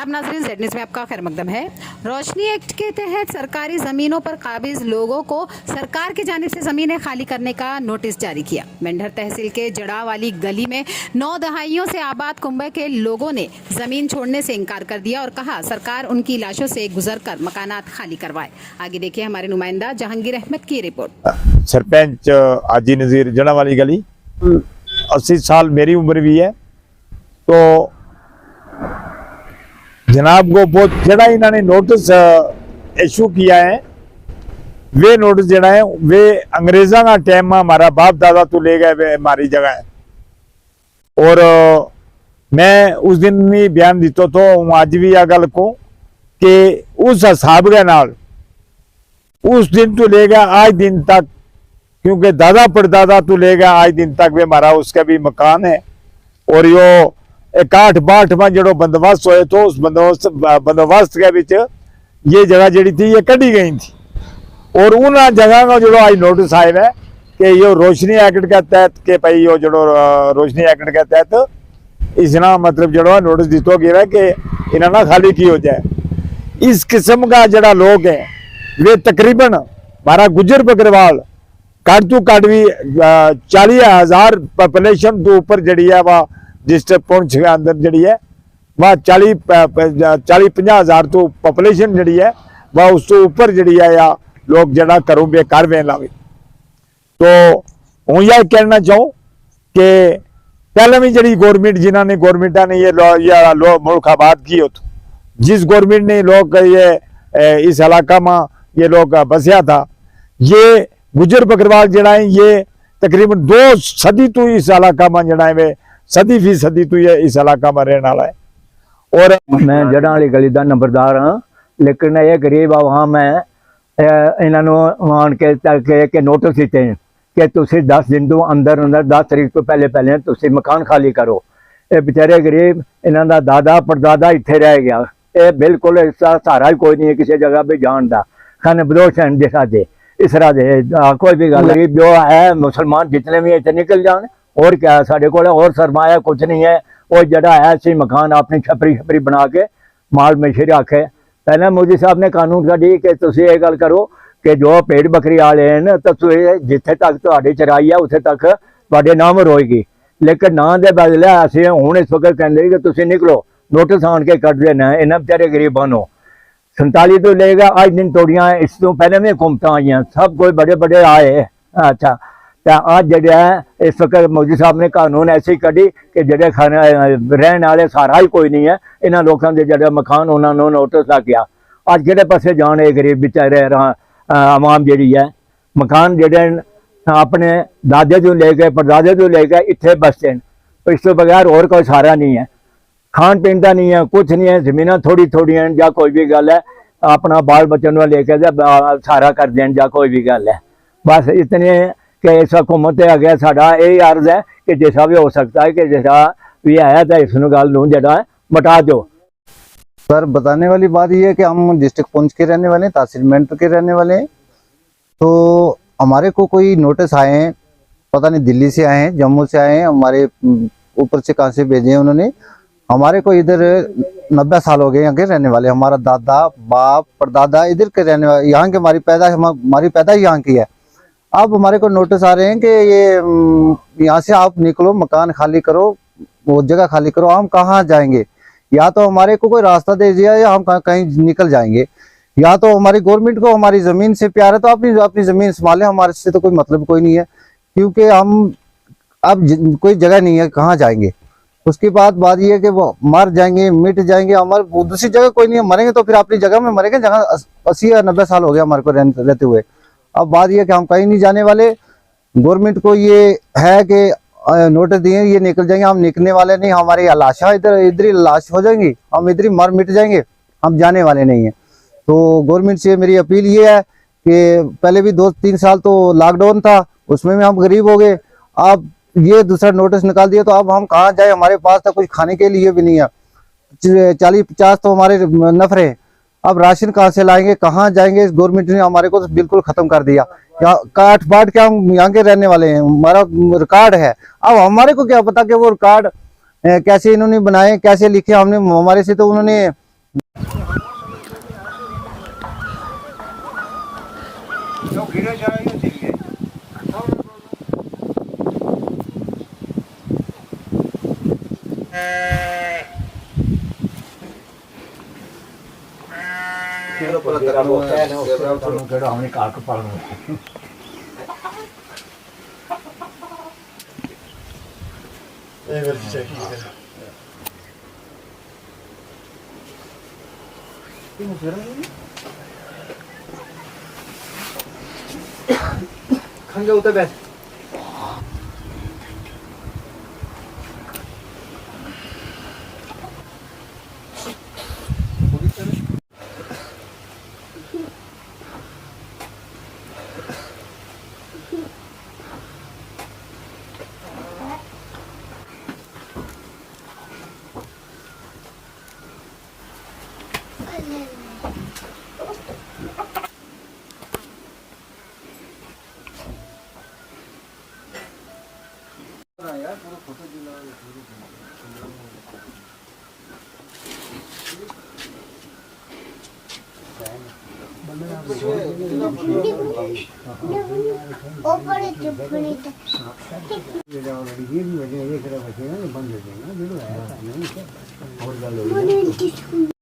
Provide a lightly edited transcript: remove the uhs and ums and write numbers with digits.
आदाब नाज़रीन, Z news में आपका खैर मकदम है। रोशनी एक्ट के तहत सरकारी ज़मीनों पर काबिज लोगों को सरकार की जानिब से ज़मीनें खाली करने का नोटिस जारी किया। मेंढर तहसील के जड़ा वाली गली में 9 दहाइयों से आबाद कुंबे के लोगों ने ज़मीन छोड़ने से इनकार कर दिया और कहा सरकार उनकी लाशों से गुजर कर मकानात खाली करवाए। आगे देखिए हमारे नुमाइंदा जहांगीर अहमद की रिपोर्ट। सरपंच हाजी नज़ीर जड़ा वाली गली, 80 साल मेरी उम्र भी है। तो जनाब को बहुत जड़ा इन्होंने नोटिस इशू किया है, वे नोटिस जड़ा है वे अंग्रेजा का टाइम हमारा बाप दादा तो ले गए वे हमारी जगह है। और मैं उस दिन भी बयान दिता तो आज भी आ गल को कि उस हिसाब के नाल उस दिन तो ले गया आज दिन तक, क्योंकि दादा परदादा तो ले गया आज दिन तक वे हमारा उसका भी मकान है। और यो 61-62 में जो बंदोबस्त हुए तो उस बंदोबस्त के बीच ये जगह जड़ी थी ये कटी गई थी। और उन जगह का जो आज नोटिस आए है कि यो रोशनी एक्ट के तहत के भाई यो जो रोशनी एक्ट के तहत इसना मतलब जो नोटिस दिता गया है कि इन्हें ना खाली की हो जाए। इस किस्म का जड़ा लोग है वे तकरीबन हमारा गुजर बकरवाल काट तो काट भी 40,000 पॉपुलेशन तो ऊपर जड़ी है वह डिस्ट्रिक्ट पुंछ के अंदर जड़ी है वह 40-50 हजार तो पॉपुलेशन जड़ी है वह उस तो ऊपर जड़ी है या लोग जड़ा करूँ बेकार वे लावे। तो हूँ यह कहना चाहूँ कि पहले भी जड़ी गवर्नमेंट जिन्होंने गवर्नमेंटा ने ये मुल्क आबाद की हो तो जिस गवर्नमेंट ने लोग ये इस इलाका में ये लोग बसिया था, ये गुजर बकरवाल जड़ा है ये तकरीबन 2 सदी तो इस इलाका में जड़ा है वे सदी तो ये इस इलाका में रहने वाला है। और मैं जड़ा वाली गली का नंबरदार हाँ, लेकिन ये गरीब आ वहाँ मैं इन्होंने आन के नोटिस दिते हैं कि तुम 10 दिन तो अंदर 10 तारीख तो पहले तुम मकान खाली करो। ये बेचारे गरीब इन्हों का दादा परदादा इत्थे रह गया, ये बिल्कुल इसका सहारा ही कोई नहीं है किसी जगह भी जान का। खाने बदोश हैं जिस दे इस तरह दे कोई भी गल गरीब जो है मुसलमान जितने भी इतने निकल जान। और क्या है साढ़े को और सरमाया कुछ नहीं है। वो जड़ा है सी मकान अपनी छपरी बना के माल मछली रखे। पहले मोदी साहब ने कानून कढ़ी कि तुम ये गल करो कि जो पेड़ बकरी वाले हैं तो जिथे तक तुहाडी चराई है उथे तक तुहाडे नाम रोएगी, लेकिन ना दे बदले असीं हुण इस वक्त कहंदे कि तुसीं निकलो नोटिस आन के कट देना। इन्हां बेचारे गरीबां नूं 47 तो लेगा आज दिन तोड़ियां, इस तो पहले भी हुकूमतां आईयां सब कोई बड़े बड़े आए। अच्छा तो आज जड़ा है इस वक्त मोदी साहब ने कानून ऐसी कढ़ी कि जड़े खाने रहने वाले सहारा ही कोई नहीं है। इन्होंने लोगों के जड़े मकान उन्होंने नोटिस लग गया। अज कि पासे जाने गरीब बेचारे आवाम जी है मकान जड़े अपने दादे तो लेके परदादे तो लेके इतने बसते हैं। तो इस तो बगैर और कोई सहारा नहीं है, खान पीन का नहीं है, कुछ नहीं है। जमीन थोड़ी हैं या कोई भी गल है अपना बाल बच्चों को लेके सहारा कर दें या कोई भी गल है। बस इतने कि इस हुकूमत अगे साडा यही अर्ज है कि जैसा भी हो सकता है कि जैसा भी है तो इस गल जरा बता दो। सर बताने वाली बात यह है कि हम डिस्ट्रिक्ट पुंछ के रहने वाले हैं, तहसील मेंढर के रहने वाले हैं। तो हमारे को कोई नोटिस आए हैं, पता नहीं दिल्ली से आए हैं, जम्मू से आए हैं, हमारे ऊपर से कहाँ से भेजे हैं उन्होंने। हमारे को इधर 90 साल हो गए यहाँ के रहने वाले, हमारा दादा बाप परदादा इधर के रहने वाले, यहाँ के हमारी पैदा ही यहाँ की है। अब हमारे को नोटिस आ रहे हैं कि ये यहाँ से आप निकलो, मकान खाली करो, वो जगह खाली करो। हम कहाँ जाएंगे? या तो हमारे को कोई रास्ता दे दिया या हम कहीं निकल जाएंगे, या तो हमारी गवर्नमेंट को हमारी ज़मीन से प्यार है तो अपनी ज़मीन संभाले, हमारे से तो कोई मतलब कोई नहीं है। क्योंकि हम अब कोई जगह नहीं है, कहाँ जाएंगे? उसकी बात ये है कि वो मर जाएंगे मिट जाएंगे, हमारे दूसरी जगह कोई नहीं है। मरेंगे तो फिर अपनी जगह में मरेंगे जगह 80 या 90 साल हो गया हमारे को रहते हुए। अब बात यह कि हम कहीं नहीं जाने वाले। गवर्नमेंट को ये है कि नोटिस दिए ये निकल जाएंगे, हम निकलने वाले नहीं। हमारी लाशा इधर ही लाश हो जाएंगी, हम इधर ही मर मिट जाएंगे, हम जाने वाले नहीं हैं। तो गवर्नमेंट से मेरी अपील ये है कि पहले भी 2-3 साल तो लॉकडाउन था, उसमें भी हम गरीब हो गए। अब ये दूसरा नोटिस निकाल दिया तो अब हम कहाँ जाए? हमारे पास तो कुछ खाने के लिए भी नहीं है। 40-50 तो हमारे नफरे, अब राशन कहाँ से लाएंगे, कहाँ जाएंगे? इस गवर्नमेंट ने हमारे को तो बिल्कुल खत्म कर दिया। काट पाट के हम यहाँ के रहने वाले हैं, हमारा रिकॉर्ड है। अब हमारे को क्या पता कि वो रिकॉर्ड कैसे इन्होंने बनाए, कैसे लिखे। हमने हमारे से तो उन्होंने हमने काक पालना खंगे उतर बैठ ऊपर चुपड़ी बंद हो जाएगा